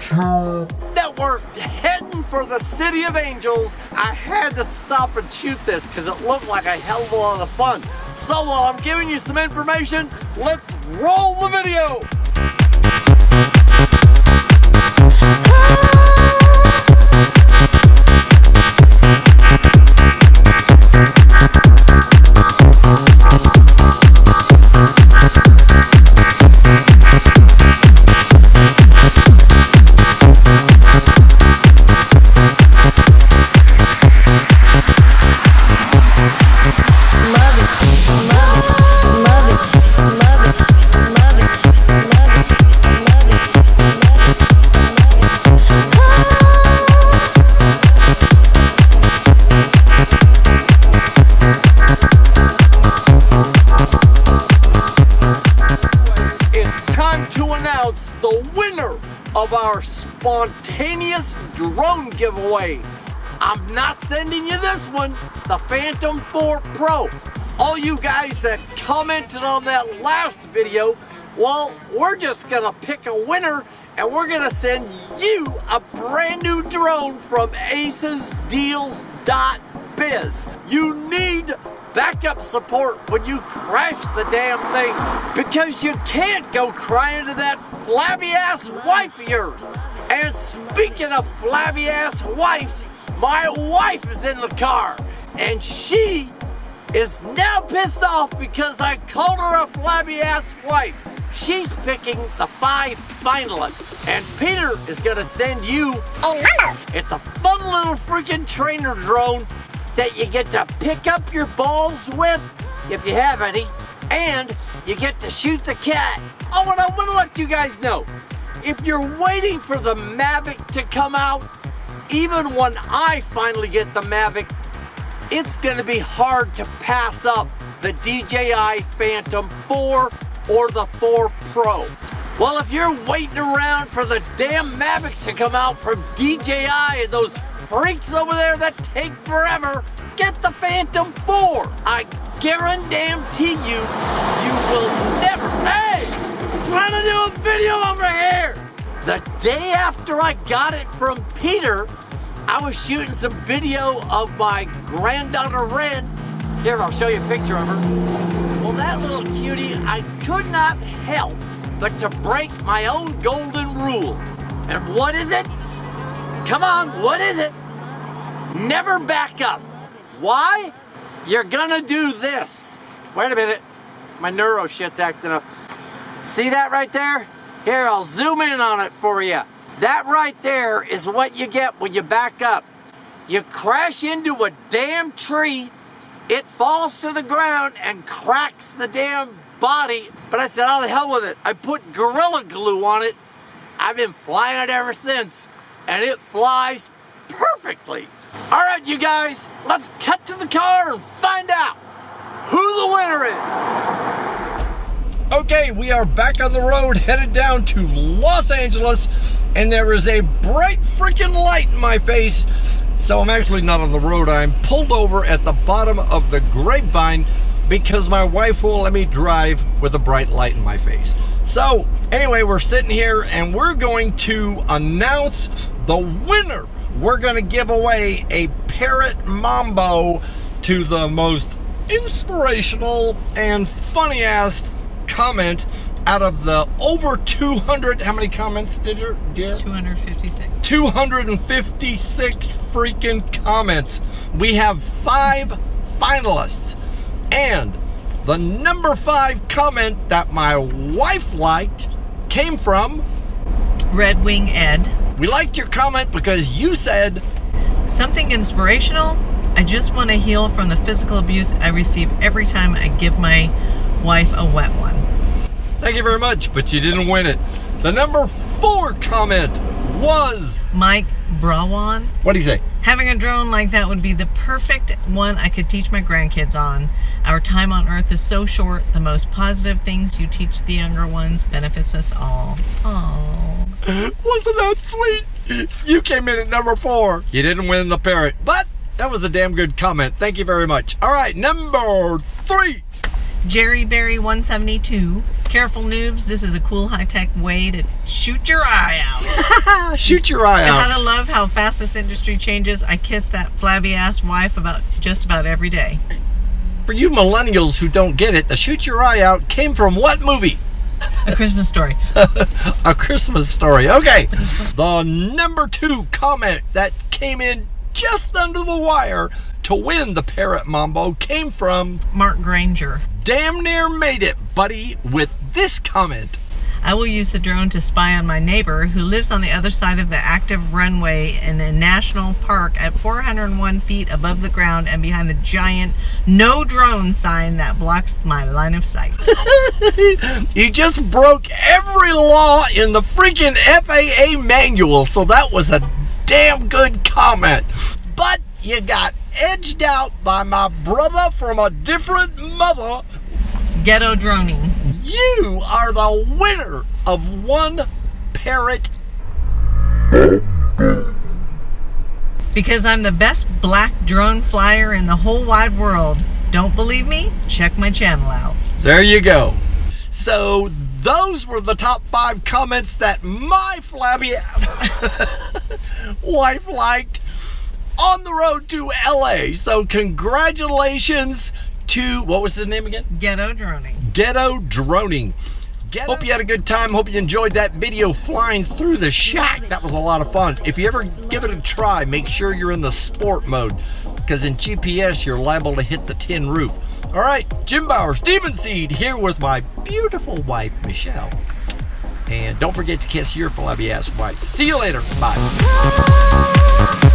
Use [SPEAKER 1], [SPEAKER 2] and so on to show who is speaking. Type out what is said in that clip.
[SPEAKER 1] that we're heading for the City of Angels. I had to stop and shoot this because it looked like a hell of a lot of fun. So while I'm giving you some information, let's roll the video. The winner of our spontaneous drone giveaway. I'm not sending you this one, the Phantom 4 Pro. All you guys that commented on that last video, well, we're just gonna pick a winner and we're gonna send you a brand new drone from AcesDeals.Biz. You need backup support when you crash the damn thing, because you can't go crying to that flabby ass wife of yours. And speaking of flabby ass wives, my wife is in the car and she is now pissed off because I called her a flabby ass wife. She's picking the 5 finalists, and Peter is gonna send you a Mambo. It's a fun little freaking trainer drone that you get to pick up your balls with, if you have any, and you get to shoot the cat. Oh, and I want to let you guys know, if you're waiting for the Mavic to come out, even when I finally get the Mavic, it's going to be hard to pass up the DJI Phantom 4 or the 4 Pro. Well, if you're waiting around for the damn Mavic to come out from DJI and those freaks over there that take forever, get the Phantom 4. I guarantee you, you will never. Hey, I'm trying to do a video over here. The day after I got it from Peter, I was shooting some video of my granddaughter Ren. Here, I'll show you a picture of her. Well, that little cutie, I could not help but to break my own golden rule. And what is it? Come on, what is it? Never back up. Why? You're gonna do this. Wait a minute. My neuro shit's acting up. See that right there? Here, I'll zoom in on it for you. That right there is what you get when you back up. You crash into a damn tree, it falls to the ground and cracks the damn body. But I said, oh, the hell with it. I put Gorilla Glue on it. I've been flying it ever since, and it flies perfectly. All right, you guys, let's cut to the car and find out who the winner is. Okay, we are back on the road, headed down to Los Angeles, and there is a bright freaking light in my face. So I'm actually not on the road. I'm pulled over at the bottom of the Grapevine because my wife won't let me drive with a bright light in my face. So anyway, we're sitting here and we're going to announce the winner. We're going to give away a Parrot Mambo to the most inspirational and funniest comment out of the over 200, how many comments did you, dear?
[SPEAKER 2] 256.
[SPEAKER 1] 256 freaking comments. We have 5 finalists. And the number 5 comment that my wife liked came from
[SPEAKER 2] Red Wing Ed.
[SPEAKER 1] We liked your comment because you said
[SPEAKER 2] something inspirational. I just want to heal from the physical abuse I receive every time I give my wife a wet one.
[SPEAKER 1] Thank you very much, but you didn't win it. The number 4 comment was
[SPEAKER 2] Mike Brawan.
[SPEAKER 1] What do you say?
[SPEAKER 2] Having a drone like that would be the perfect one I could teach my grandkids on. Our time on Earth is so short. The most positive things you teach the younger ones benefits us all. Oh.
[SPEAKER 1] Wasn't that sweet? You came in at number 4. You didn't win the Parrot, but that was a damn good comment. Thank you very much. All right, number 3.
[SPEAKER 2] Jerryberry172. Careful noobs, this is a cool high-tech way to shoot your eye out.
[SPEAKER 3] Shoot your eye
[SPEAKER 2] I
[SPEAKER 3] out.
[SPEAKER 2] gotta love how fast this industry changes. I kiss that flabby ass wife about just about every day.
[SPEAKER 3] For you millennials who don't get it, the shoot your eye out came from what movie?
[SPEAKER 2] A Christmas Story.
[SPEAKER 3] A Christmas Story. Okay. The number 2 comment that came in just under the wire to win the Parrot Mambo came from
[SPEAKER 2] Mark Granger.
[SPEAKER 3] Damn near made it, buddy, with this comment.
[SPEAKER 2] I will use the drone to spy on my neighbor who lives on the other side of the active runway in a national park at 401 feet above the ground and behind the giant no drone sign that blocks my line of sight.
[SPEAKER 3] You just broke every law in the freaking FAA manual, so that was a damn good comment. But you got edged out by my brother from a different mother.
[SPEAKER 2] Ghetto droning.
[SPEAKER 3] You are the winner of 1 Parrot.
[SPEAKER 2] Because I'm the best black drone flyer in the whole wide world. Don't believe me? Check my channel out.
[SPEAKER 3] There you go. So those were the top 5 comments that my flabby wife liked on the road to LA. So congratulations to, what was his name again?
[SPEAKER 2] Ghetto droning.
[SPEAKER 3] Ghetto droning. Hope you had a good time. Hope you enjoyed that video flying through the shack. That was a lot of fun. If you ever give it a try, make sure you're in the sport mode, because in GPS you're liable to hit the tin roof. All right, Jim Bowers, Demunseed, here with my beautiful wife, Michelle. And don't forget to kiss your flabby ass wife. See you later. Bye.